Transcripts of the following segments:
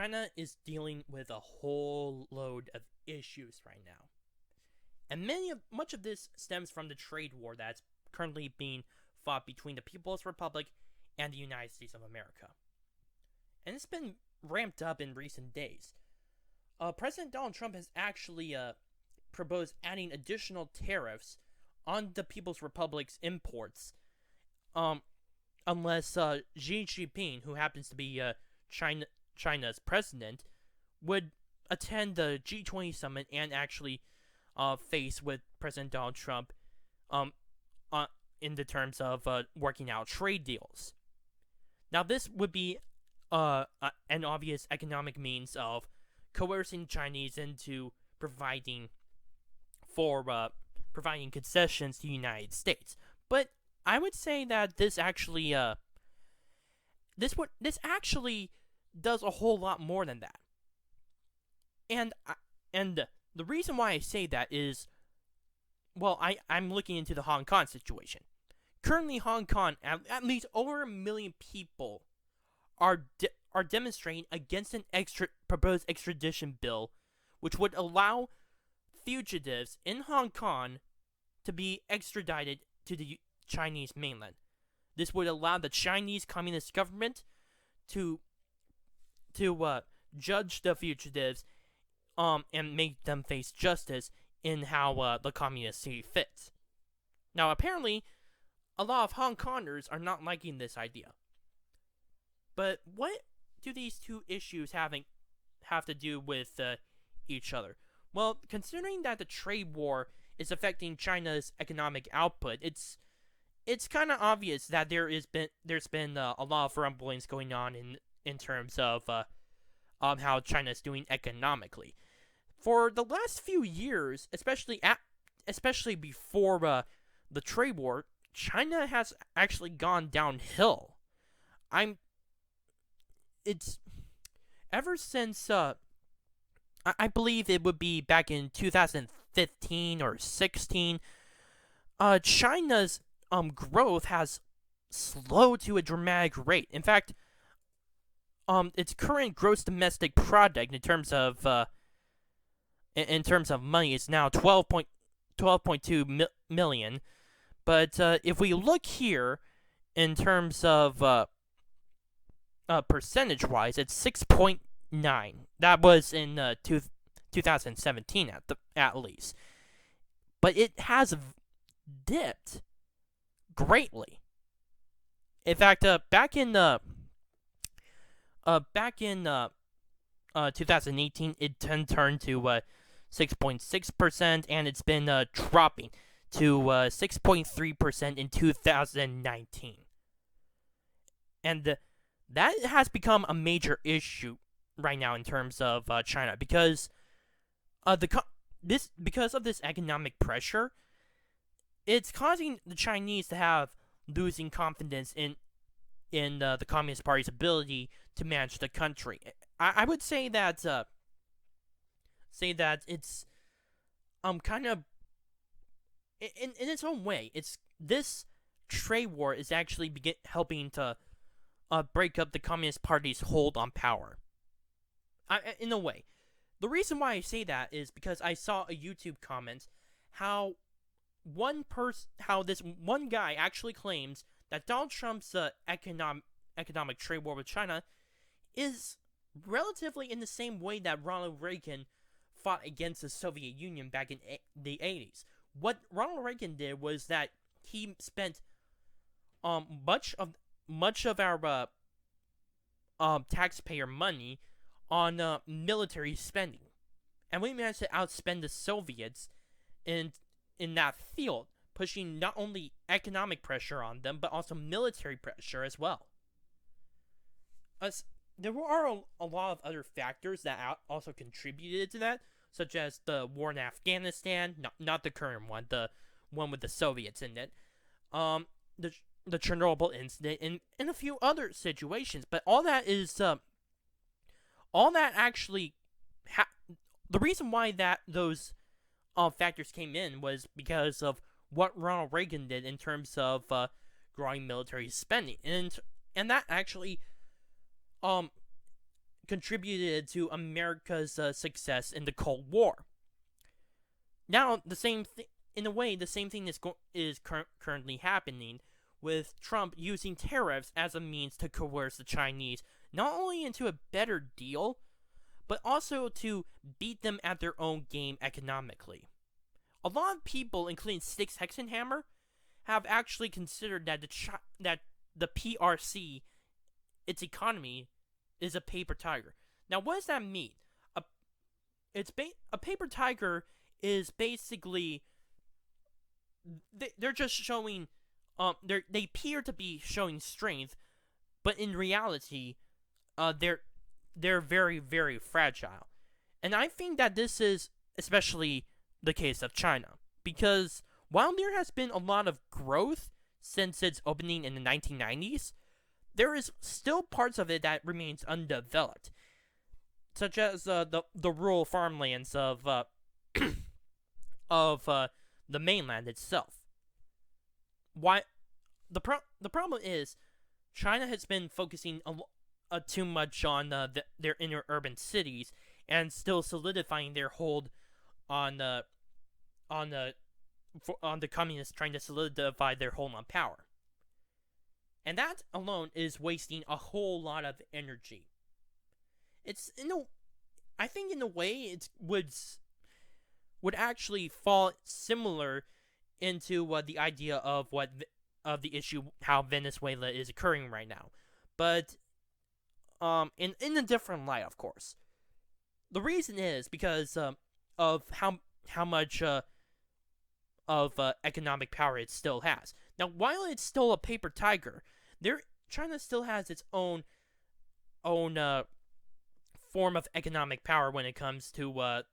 China is dealing with a whole load of issues right now. And much of this stems from the trade war that's currently being fought between the People's Republic and the United States of America. And it's been ramped up in recent days. President Donald Trump has actually proposed adding additional tariffs on the People's Republic's imports, unless Xi Jinping, who happens to be China's president, would attend the G20 summit and actually face with President Donald Trump in the terms of working out trade deals. Now, this would be an obvious economic means of coercing Chinese into providing concessions to the United States. But I would say that this actually does a whole lot more than that. And the reason why I say that is, well, I'm looking into the Hong Kong situation. Currently, Hong Kong, at least over 1 million people are demonstrating against an proposed extradition bill, which would allow fugitives in Hong Kong to be extradited to the Chinese mainland. This would allow the Chinese Communist government to judge the fugitives and make them face justice in how the communists see fit. Now, apparently, a lot of Hong Kongers are not liking this idea. But what do these two issues have to do with each other? Well, considering that the trade war is affecting China's economic output, it's kind of obvious that there's been a lot of rumblings going on in terms of how China's doing economically. For the last few years, especially before the trade war, China has actually gone downhill. It's ever since I believe it would be back in 2015 or 16. China's growth has slowed to a dramatic rate. In fact, its current gross domestic product in terms of money is now 12.2 million. But if we look here in terms of percentage-wise, it's 6.9. That was in 2017 at least. But it has dipped greatly. In fact, back in 2018, it turned to 6.6%, and it's been dropping to 6.3% in 2019. And that has become a major issue right now in terms of China, because because of this economic pressure, it's causing the Chinese to have losing confidence in the Communist Party's ability to manage the country. I would say that it's kind of in its own way. It's this trade war is actually helping to break up the Communist Party's hold on power. In a way, the reason why I say that is because I saw a YouTube comment how this one guy actually claims that Donald Trump's economic trade war with China is relatively in the same way that Ronald Reagan fought against the Soviet Union back in the 80s. What Ronald Reagan did was that he spent much of our taxpayer money on military spending, and we managed to outspend the Soviets in that field, pushing not only economic pressure on them, but also military pressure as well. There are a lot of other factors that also contributed to that, such as the war in Afghanistan, not the current one, the one with the Soviets in it, the Chernobyl incident, and a few other situations. But all that actually, the reason why those factors came in was because of what Ronald Reagan did in terms of growing military spending, and that actually contributed to America's success in the Cold War. Now, in a way, the same thing is currently happening, with Trump using tariffs as a means to coerce the Chinese not only into a better deal, but also to beat them at their own game economically. A lot of people, including Sticks Hexenhammer, have actually considered that the PRC, its economy, is a paper tiger. Now, what does that mean? A paper tiger is basically they're just showing they appear to be showing strength, but in reality, they're very, very fragile. And I think that this is especially the case of China, because while there has been a lot of growth since its opening in the 1990s, there is still parts of it that remains undeveloped, such as the rural farmlands of the mainland itself. Why the problem is China has been focusing too much on their inner urban cities and still solidifying their hold on the communists trying to solidify their hold on power. And that alone is wasting a whole lot of energy. I think in a way it would actually fall similar into the idea of the issue how Venezuela is occurring right now, but in a different light, of course. The reason is because of how much of economic power it still has. Now, while it's still a paper tiger, China still has its own form of economic power when it comes to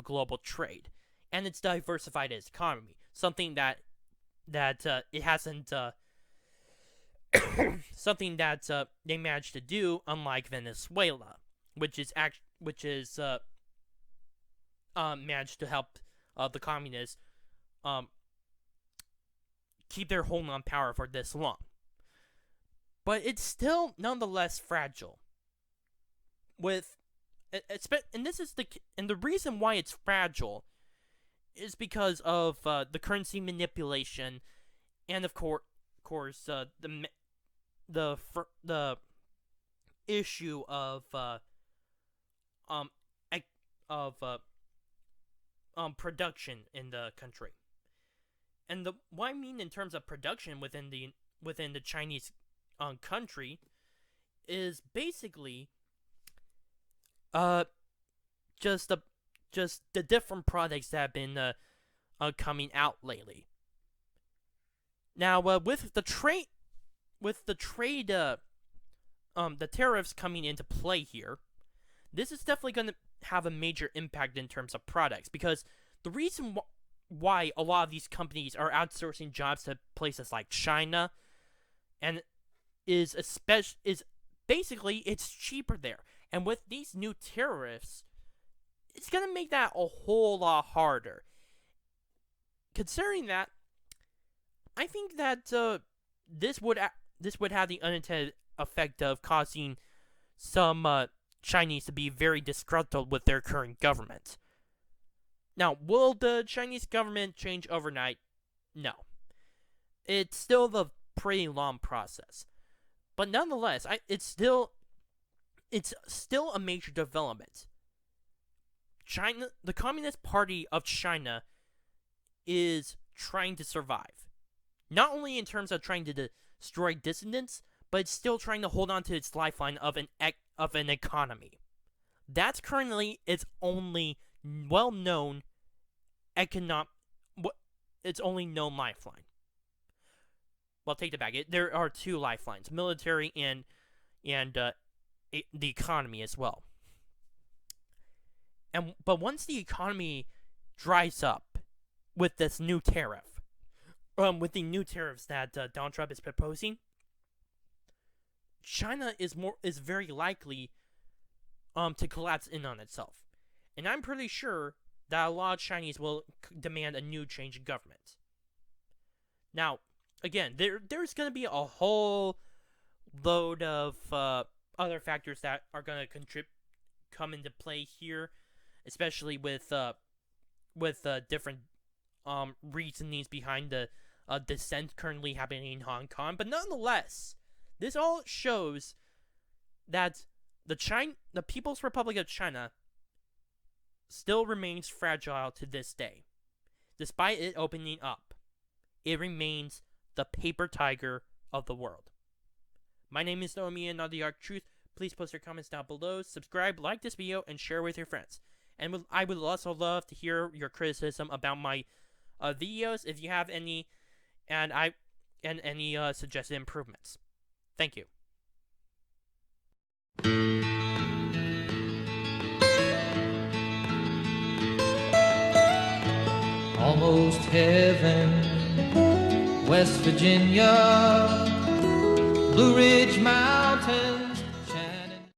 global trade, and it's diversified its economy. Something that it hasn't something that they managed to do, unlike Venezuela, which is managed to help the communists keep their hold on power for this long. But it's still nonetheless fragile. And the reason why it's fragile is because of the currency manipulation, and of course the issue of production in the country. And what I mean in terms of production within the Chinese country is basically just the different products that have been coming out lately. Now, with the tariffs coming into play here, this is definitely going to have a major impact in terms of products, because the reason why a lot of these companies are outsourcing jobs to places like China and is basically it's cheaper there. And with these new tariffs, it's going to make that a whole lot harder. Considering that, I think that this would have the unintended effect of causing some Chinese to be very disgruntled with their current government. Now, will the Chinese government change overnight? No. It's still the pretty long process. But nonetheless, it's still a major development. China, the Communist Party of China, is trying to survive. Not only in terms of trying to destroy dissidents, but it's still trying to hold on to its lifeline of an economy. That's currently its only well-known its only known lifeline. Well, take that back. There are two lifelines: military and the economy as well. But once the economy dries up with this new tariff, with the new tariffs that Donald Trump is proposing, China is very likely to collapse in on itself, and I'm pretty sure that a lot of Chinese will demand a new change in government. Now, again, there's going to be a whole load of other factors that are going to come into play here, especially with different reasonings behind the dissent currently happening in Hong Kong. But nonetheless, this all shows that the People's Republic of China still remains fragile to this day. Despite it opening up, it remains the paper tiger of the world. My name is Naomi, not the Arc Truth. Please post your comments down below, subscribe, like this video, and share with your friends. And I would also love to hear your criticism about my videos, if you have any, and any suggested improvements. Thank you. Almost heaven, West Virginia, Blue Ridge Mountains.